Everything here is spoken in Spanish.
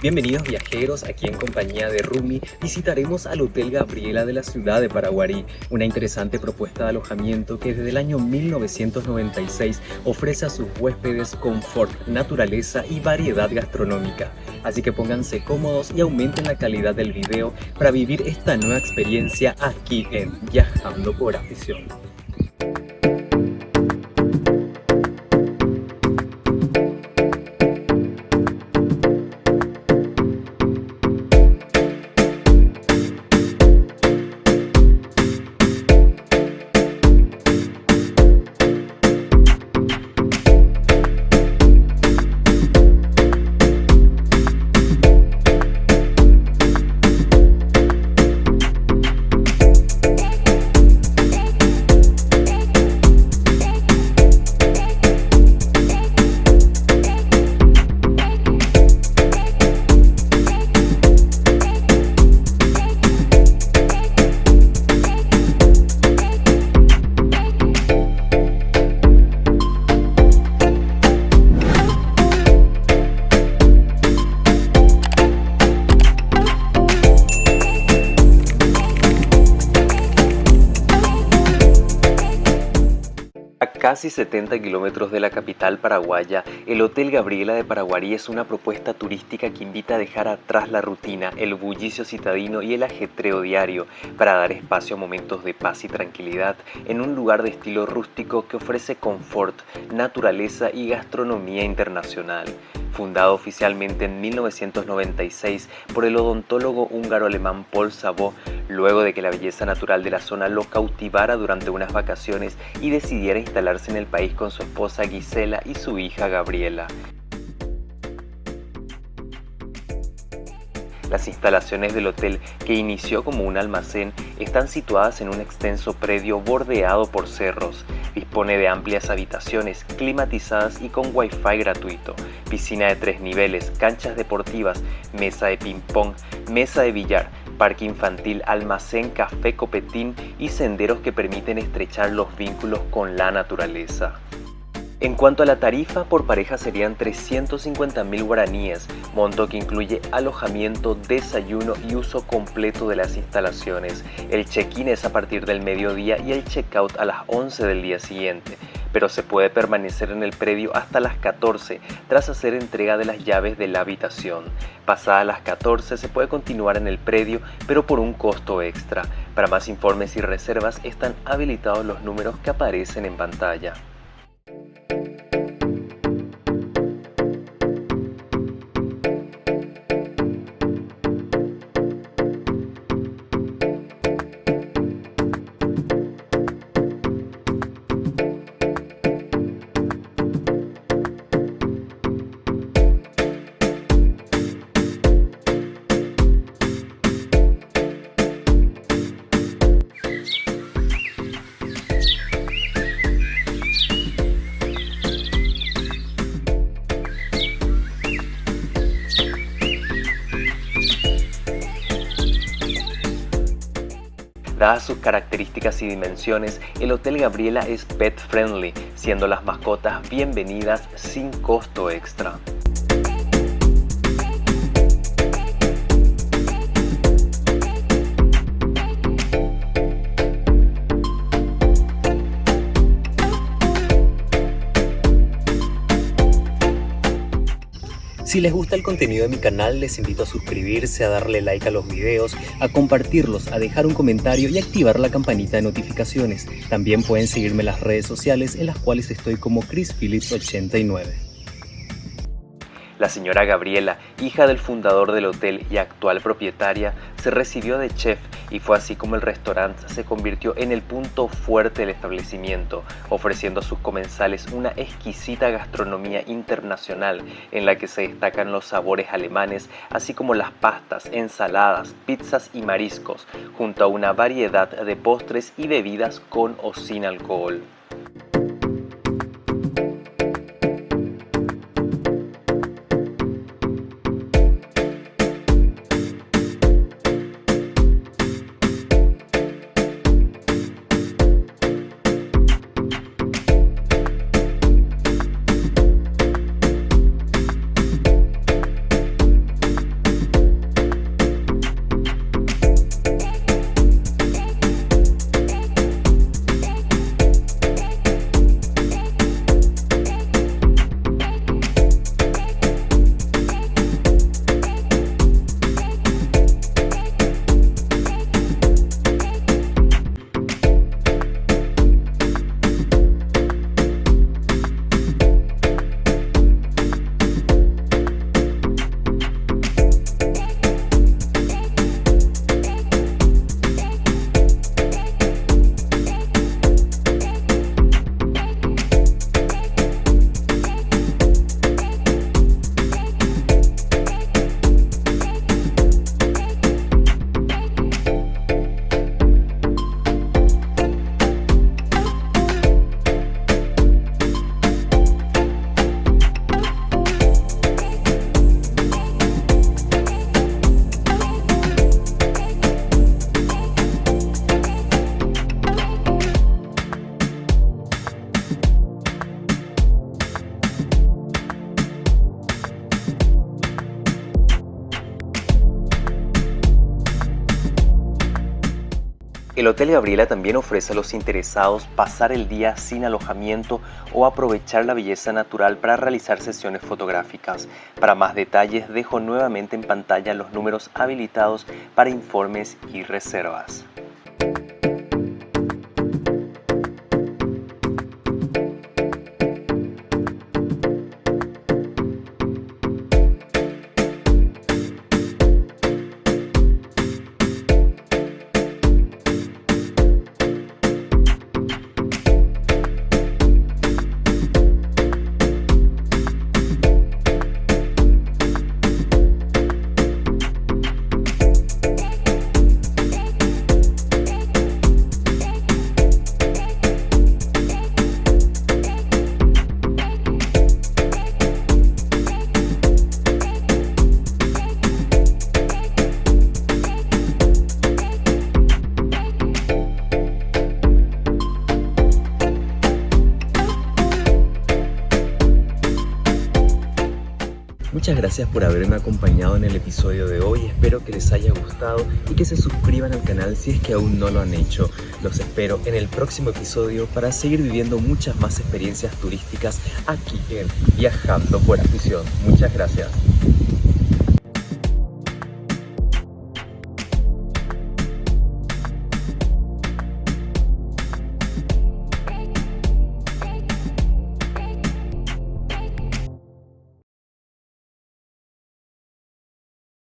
Bienvenidos viajeros, aquí en compañía de Rumi visitaremos al Hotel Gabriela de la ciudad de Paraguarí, una interesante propuesta de alojamiento que desde el año 1996 ofrece a sus huéspedes confort, naturaleza y variedad gastronómica. Así que pónganse cómodos y aumenten la calidad del video para vivir esta nueva experiencia aquí en Viajando por Afición. A casi 70 kilómetros de la capital paraguaya, el Hotel Gabriela de Paraguarí es una propuesta turística que invita a dejar atrás la rutina, el bullicio citadino y el ajetreo diario para dar espacio a momentos de paz y tranquilidad en un lugar de estilo rústico que ofrece confort, naturaleza y gastronomía internacional. Fundado oficialmente en 1996 por el odontólogo húngaro-alemán Paul Sabot, luego de que la belleza natural de la zona lo cautivara durante unas vacaciones y decidiera instalarse en el país con su esposa Gisela y su hija Gabriela. Las instalaciones del hotel, que inició como un almacén, están situadas en un extenso predio bordeado por cerros. Dispone de amplias habitaciones climatizadas y con wifi gratuito, piscina de 3 niveles, canchas deportivas, mesa de ping-pong, mesa de billar, parque infantil, almacén, café, copetín y senderos que permiten estrechar los vínculos con la naturaleza. En cuanto a la tarifa, por pareja serían 350.000 guaraníes, monto que incluye alojamiento, desayuno y uso completo de las instalaciones. El check-in es a partir del mediodía y el check-out a las 11 del día siguiente, pero se puede permanecer en el predio hasta las 14 tras hacer entrega de las llaves de la habitación. Pasadas las 14 se puede continuar en el predio, pero por un costo extra. Para más informes y reservas están habilitados los números que aparecen en pantalla. Dadas sus características y dimensiones, el Hotel Gabriela es pet friendly, siendo las mascotas bienvenidas sin costo extra. Si les gusta el contenido de mi canal, les invito a suscribirse, a darle like a los videos, a compartirlos, a dejar un comentario y activar la campanita de notificaciones. También pueden seguirme en las redes sociales, en las cuales estoy como ChrisPhillips89. La señora Gabriela, hija del fundador del hotel y actual propietaria, se recibió de chef y fue así como el restaurante se convirtió en el punto fuerte del establecimiento, ofreciendo a sus comensales una exquisita gastronomía internacional en la que se destacan los sabores alemanes, así como las pastas, ensaladas, pizzas y mariscos, junto a una variedad de postres y bebidas con o sin alcohol. El Hotel Gabriela también ofrece a los interesados pasar el día sin alojamiento o aprovechar la belleza natural para realizar sesiones fotográficas. Para más detalles dejo nuevamente en pantalla los números habilitados para informes y reservas. Muchas gracias por haberme acompañado en el episodio de hoy, espero que les haya gustado y que se suscriban al canal si es que aún no lo han hecho. Los espero en el próximo episodio para seguir viviendo muchas más experiencias turísticas aquí en Viajando por Afición. Muchas gracias.